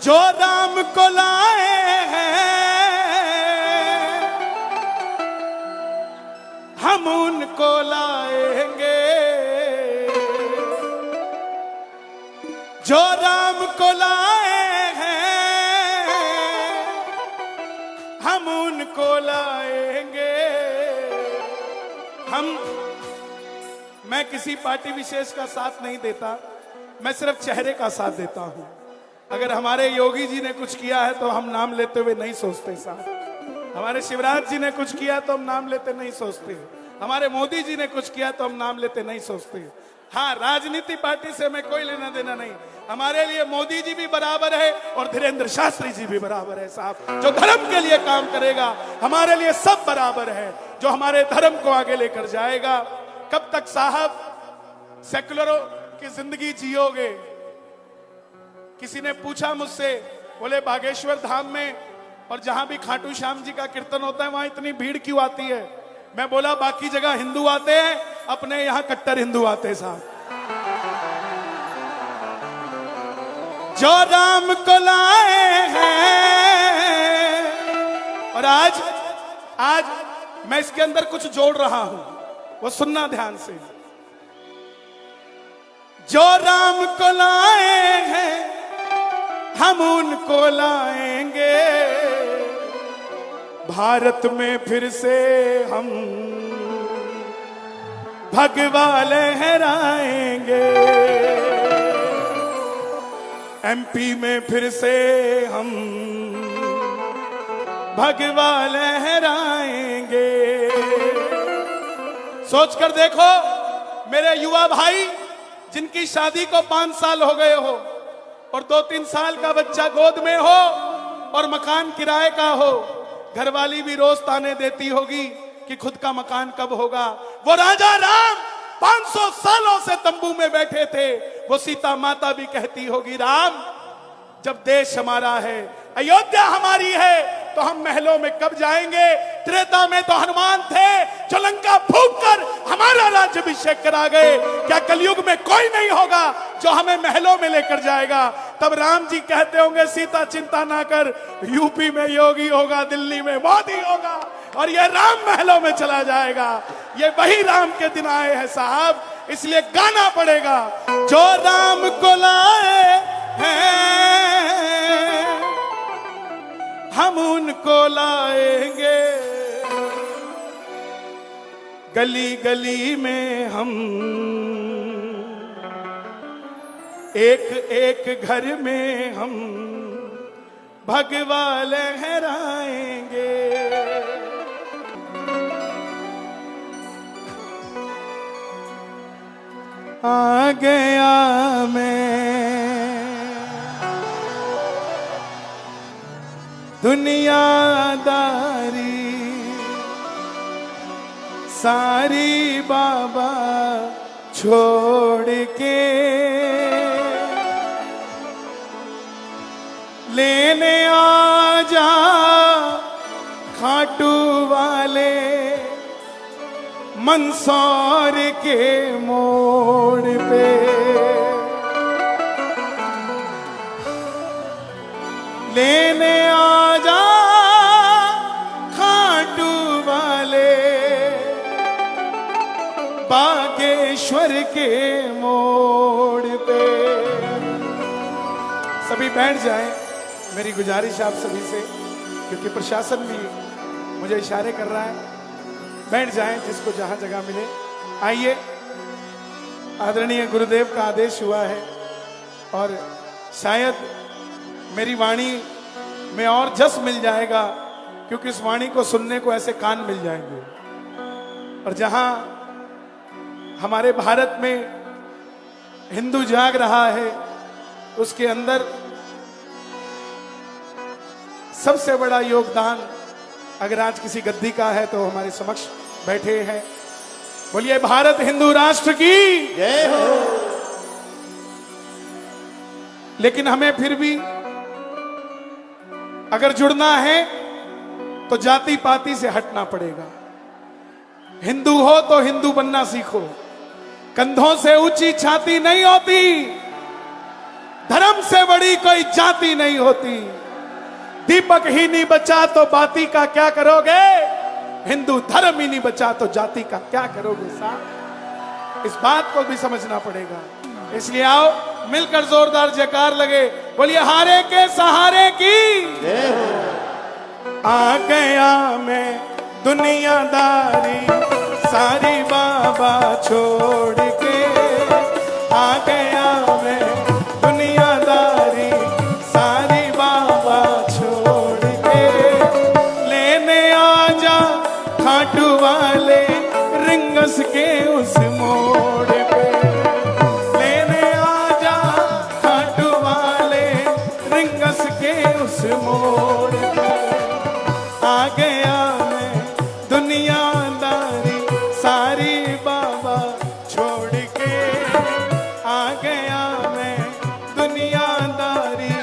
जो राम को लाए हैं हम उनको लाएंगे, जो राम को लाए हैं हम उनको लाएंगे। मैं किसी पार्टी विशेष का साथ नहीं देता, मैं सिर्फ चेहरे का साथ देता हूं। अगर हमारे योगी जी ने कुछ किया है तो हम नाम लेते हुए नहीं सोचते साहब। हमारे शिवराज जी ने कुछ किया तो हम नाम लेते नहीं सोचते। हमारे मोदी जी ने कुछ किया तो हम नाम लेते नहीं सोचते। हाँ, राजनीति पार्टी से हमें कोई लेना देना नहीं। हमारे लिए मोदी जी भी बराबर है और धीरेन्द्र शास्त्री जी भी बराबर है साहब। जो धर्म के लिए काम करेगा हमारे लिए सब बराबर है, जो हमारे धर्म को आगे लेकर जाएगा। कब तक साहब सेकुलरों की जिंदगी जियोगे? किसी ने पूछा मुझसे, बोले बागेश्वर धाम में और जहां भी खाटू श्याम जी का कीर्तन होता है वहां इतनी भीड़ क्यों आती है? मैं बोला बाकी जगह हिंदू आते हैं, अपने यहां कट्टर हिंदू आते हैं साहब। जो राम को लाए हैं, और आज मैं इसके अंदर कुछ जोड़ रहा हूं, वो सुनना ध्यान से। जो राम को लाए हैं हम उनको लाएंगे, भारत में फिर से हम भगवा लहराएंगे, एमपी में फिर से हम भगवा लहराएंगे। सोचकर देखो मेरे युवा भाई, जिनकी शादी को 5 साल हो गए हो और 2-3 साल का बच्चा गोद में हो और मकान किराए का हो, घरवाली भी रोज ताने देती होगी कि खुद का मकान कब होगा। वो राजा राम 500 सालों से तंबू में बैठे थे, वो सीता माता भी कहती होगी राम जब देश हमारा है, अयोध्या हमारी है, तो हम महलों में कब जाएंगे? त्रेता में तो हनुमान थे जो लंका फूंक कर हमारा राज्याभिषेक करा गए। क्या कलयुग में कोई नहीं होगा जो हमें महलों में लेकर जाएगा? तब राम जी कहते होंगे सीता चिंता ना कर, यूपी में योगी होगा, दिल्ली में मोदी होगा और ये राम महलों में चला जाएगा। ये वही राम के दिन आए हैं साहब, इसलिए गाना पड़ेगा। जो राम को लाए हैं हम उनको लाएंगे, गली गली में हम, एक एक घर में हम भगवा लहराएंगे। आ गया मैं दुनियादारी सारी बाबा छोड़ के, लेने आ जा खाटू वाले मंदसौर के मोड़ पे। लेने आ जा खाटू वाले बागेश्वर के मोड़ पे। सभी बैठ जाएं, मेरी गुजारिश आप सभी से, क्योंकि प्रशासन भी मुझे इशारे कर रहा है। बैठ जाएं जिसको जहां जगह मिले। आइए, आदरणीय गुरुदेव का आदेश हुआ है और शायद मेरी वाणी में और जस मिल जाएगा, क्योंकि इस वाणी को सुनने को ऐसे कान मिल जाएंगे। और जहां हमारे भारत में हिंदू जाग रहा है, उसके अंदर सबसे बड़ा योगदान अगर आज किसी गद्दी का है तो हमारे समक्ष बैठे हैं। बोलिए भारत हिंदू राष्ट्र की जय हो। लेकिन हमें फिर भी अगर जुड़ना है तो जाति पाति से हटना पड़ेगा। हिंदू हो तो हिंदू बनना सीखो। कंधों से ऊंची छाती नहीं होती, धर्म से बड़ी कोई जाति नहीं होती। दीपक ही नहीं बचा तो बाती का क्या करोगे? हिंदू धर्म ही नहीं बचा तो जाति का क्या करोगे साहब? इस बात को भी समझना पड़ेगा। इसलिए आओ मिलकर जोरदार जयकार लगे, बोलिए हारे के सहारे की। आ गया मैं दुनियादारी सारी बाबा छोड़ के, आ गया मैं दुनियादारी सारी बाबा छोड़ के, लेने आजा खाटू वाले रिंगस के उस मोड़ पे, लेने आजा खाटू वाले रिंगस के उस मोड़ पे, आ गया मैं दुनियादारी सारी बाबा छोड़ के, आ गया मैं दुनियादारी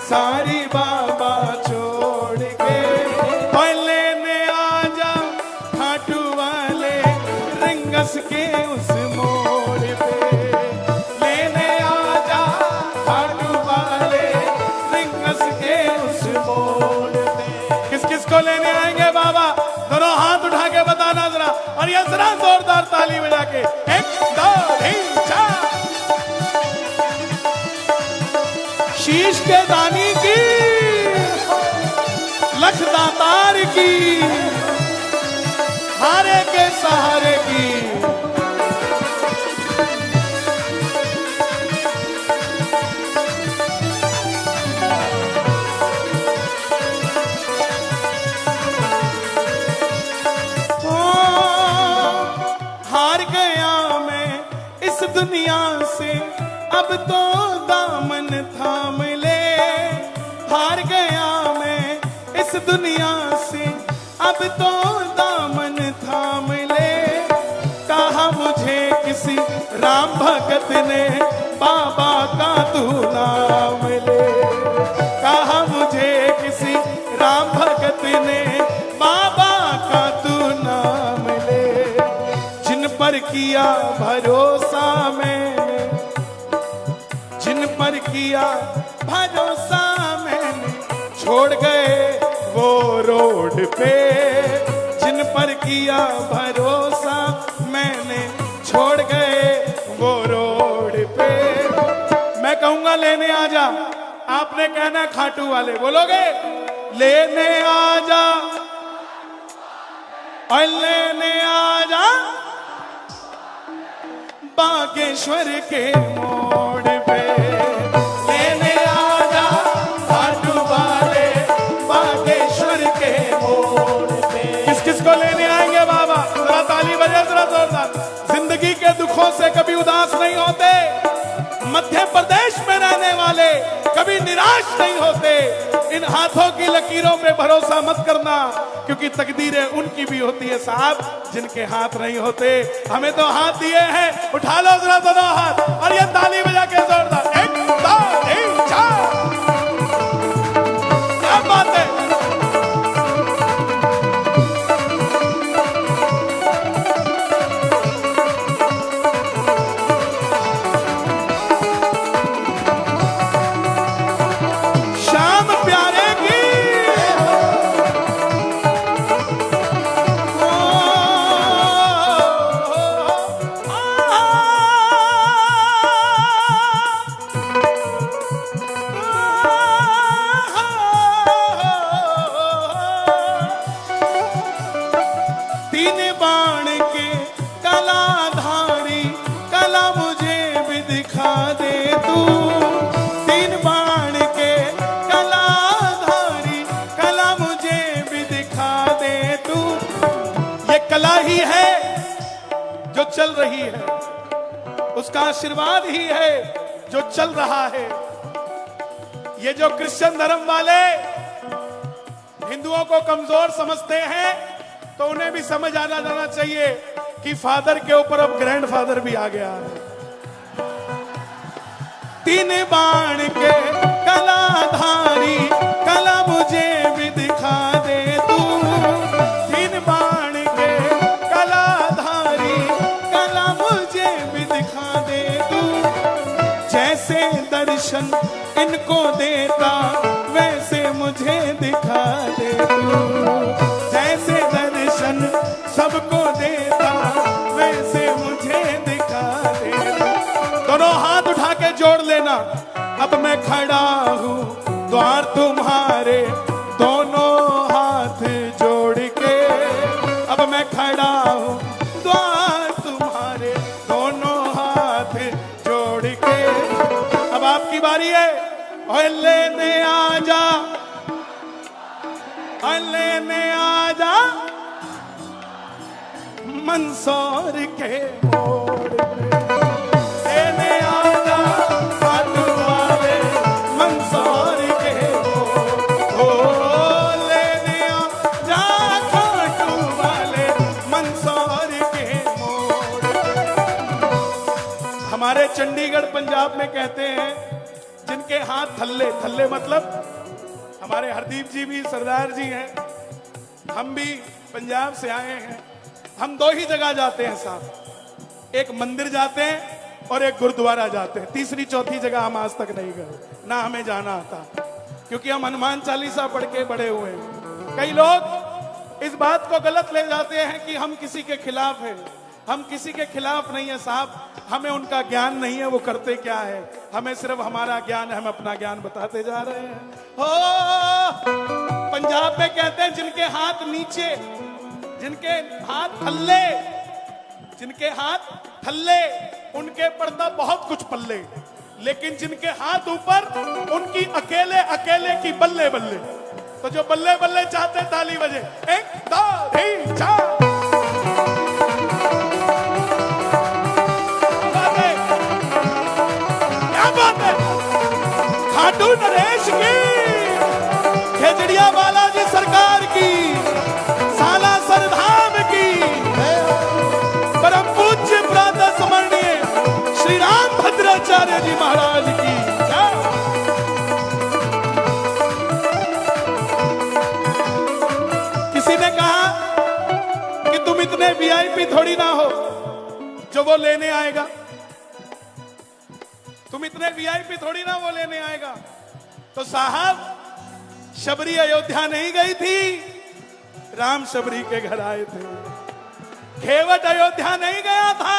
सारी बाबा छोड़ के, और लेने आजा खाटू वाले रिंगस के उस मोड़ पे, लेने आजा खाटू वाले रिंगस के उस मोड़ पे। किस किस को लेने आएंगे बाबा? दोनों हाथ उठा के बताना जरा, और ये जरा जोरदार ताली बजा के। 1 2 3 4। शीश के दानी की, लख दातार की, हारे के सहारे की। हार गया मैं इस दुनिया से, अब तो दामन थाम ले, हार गया मैं इस दुनिया से, अब तो दामन थाम ले, कहा मुझे किसी राम भगत ने बाबा का तू नाम ले, कहा मुझे किसी राम भगत ने बाबा का तू नाम ले, जिन पर किया भरोसा मैंने, जिन पर किया भरोसा मैंने, छोड़ गए वो रोड पे, जिन पर किया भरोसा मैंने, छोड़ गए वो रोड पे। मैं कहूंगा लेने आजा, आपने कहना खाटू वाले, बोलोगे? लेने आजा और लेने आजा बागेश्वर के मोड़ पे, लेने आजा खाटू वाले बागेश्वर के मोड़ पे। किस किस को लेने आएंगे बाबा? जरा ताली बजे जरा जोरदार। जिंदगी के दुखों से कभी उदास नहीं होते, मध्य प्रदेश में रहने वाले कभी निराश नहीं होते। इन हाथों की लकीरों पे भरोसा मत करना, क्योंकि तकदीरें उनकी भी होती है साहब जिनके हाथ नहीं होते। हमें तो हाथ दिए हैं, उठा लो जरा दोनों हाथ और ये ताली बजा के जोरदार। 1 2 3 4। क्या बात है? चल रही है, उसका आशीर्वाद ही है जो चल रहा है। ये जो क्रिश्चियन धर्म वाले हिंदुओं को कमजोर समझते हैं, तो उन्हें भी समझ आना जाना चाहिए कि फादर के ऊपर अब ग्रैंडफादर भी आ गया है। 3 बाण के कलाधारी, कला मुझे भी दिखा दे तू। 3 बाण के कलाधारी, कला मुझे भी दिखा दे तू। जैसे दर्शन इनको देता वैसे मुझे दिखा दे तू, जैसे दर्शन सबको देता वैसे मुझे दिखा दे तू। दोनों हाथ उठा के जोड़ लेना। अब मैं खड़ा हूँ द्वार तुम्हारे, दोनों हाथ जोड़ के। अब मैं खड़ा हूँ द्वार तुम्हारे, दोनों हाथ जोड़ के। अब आपकी बारी है। और लेने आजा, और लेने आजा मंदसौर के मोड़ पे। लेने आजा खाटू वाले मंदसौर के मोड़। ओ लेने आजा खाटू वाले मंदसौर के मोड़ पे। हमारे चंडीगढ़ पंजाब में कहते हैं जिनके हाथ थल्ले, थल्ले मतलब हमारे हरदीप जी भी सरदार जी हैं, हम भी पंजाब से आए हैं। हम दो ही जगह जाते हैं साहब, एक मंदिर जाते हैं और एक गुरुद्वारा जाते हैं। तीसरी चौथी जगह हम आज तक नहीं गए, ना हमें जाना आता, क्योंकि हम हनुमान चालीसा पढ़ के बड़े हुए हैं। कई लोग इस बात को गलत ले जाते हैं कि हम किसी के खिलाफ हैं। हम किसी के खिलाफ नहीं है साहब, हमें उनका ज्ञान नहीं है वो करते क्या है, हमें सिर्फ हमारा ज्ञान है, हम अपना ज्ञान बताते जा रहे हैं। हो पंजाब में कहते हैं जिनके हाथ नीचे, जिनके हाथ थल्ले, जिनके हाथ थल्ले उनके पड़ता बहुत कुछ पल्ले, लेकिन जिनके हाथ ऊपर उनकी अकेले अकेले की बल्ले बल्ले। तो जो बल्ले बल्ले चाहते ताली बजे। 1 2 3 4। खाटू नरेश की, खेजड़िया बालाजी सरकार की, सालासर धाम की, परम पूज्य प्रातः स्मरणीय श्री राम भद्राचार्य जी महाराज की। किसी ने कहा कि तुम इतने वीआईपी थोड़ी ना हो जो वो लेने आएगा, तुम इतने वीआईपी थोड़ी ना वो लेने आएगा। तो साहब शबरी अयोध्या नहीं गई थी, राम शबरी के घर आए थे। खेवट अयोध्या नहीं गया था,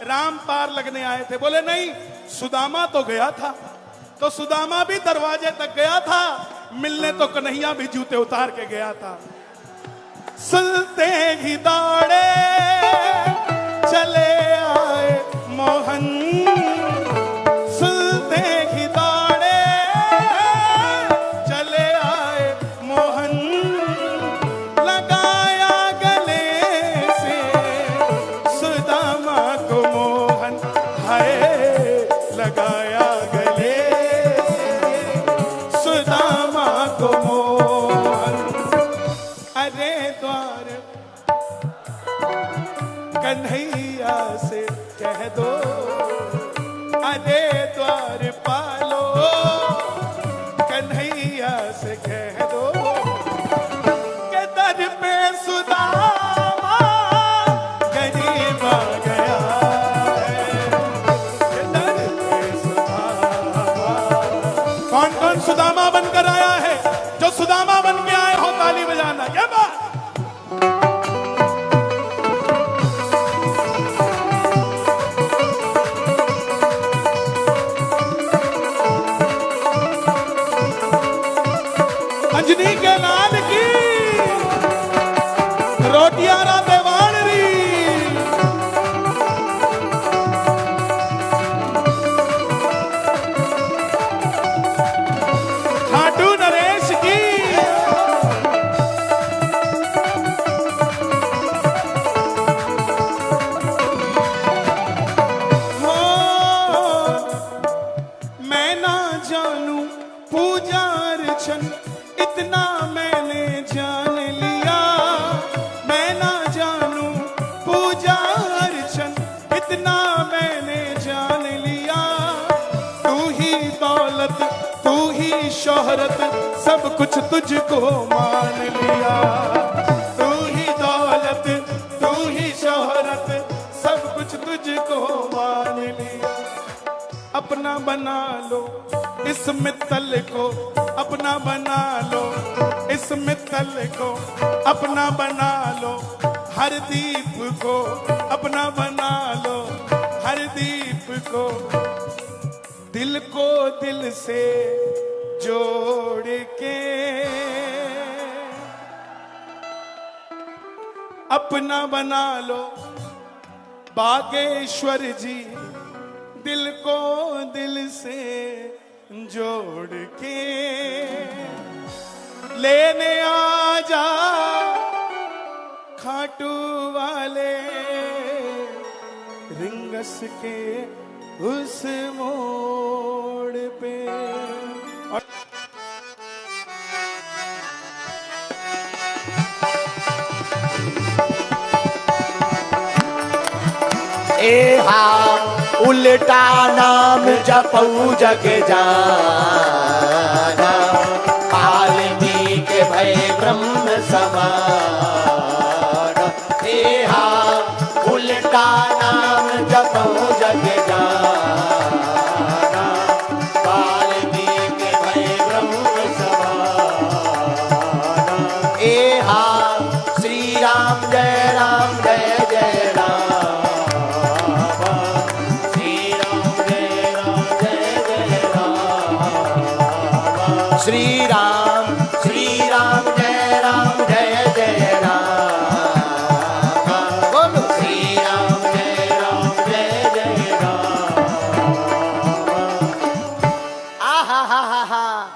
राम पार लगने आए थे। बोले नहीं, सुदामा तो गया था, तो सुदामा भी दरवाजे तक गया था, मिलने तो कन्हैया भी जूते उतार के गया था। सुनते ही दौड़े चले आए मोहन, कन्हैया से कह दो, अरे द्वार पालो, कन्हैया से कह दो के दर पे सुदामा गरीब आ गया है, के दर पे सुदामा। कौन कौन सुदामा बनकर आया है? जो सुदामा बन के आए हो ताली बजाना। ये बात अंजनी के लाल की, रोटियारा देवानरी, खाटू नरेश की, हो मैं ना जानू पूजा अर्चन इतना मैंने जान लिया, मैं ना जानू पूजा अर्चन इतना मैंने जान लिया। तू ही दौलत, तू ही शोहरत, सब कुछ तुझको मान लिया। तू ही दौलत, तू ही शोहरत, सब कुछ तुझको मान लिया। अपना बना लो इस मित्तल को अपना बना लो, इस मित्तल को अपना बना लो, हर दीप को अपना बना लो, हर दीप को दिल को दिल से जोड़ के अपना बना लो। बागेश्वर जी दिल को दिल से जोड़ के लेने आ जा खाटू वाले रिंगस के उस मोड़ पे। ए हा उल्टा नाम जपऊ जग जाना, वाल्मीकि भय ब्रह्म समान। ए हा उल्टा नाम जपऊ जग जाना, वाल्मीकि भय ब्रह्म समान। ए हा श्री राम जय राम जय जय राम, श्री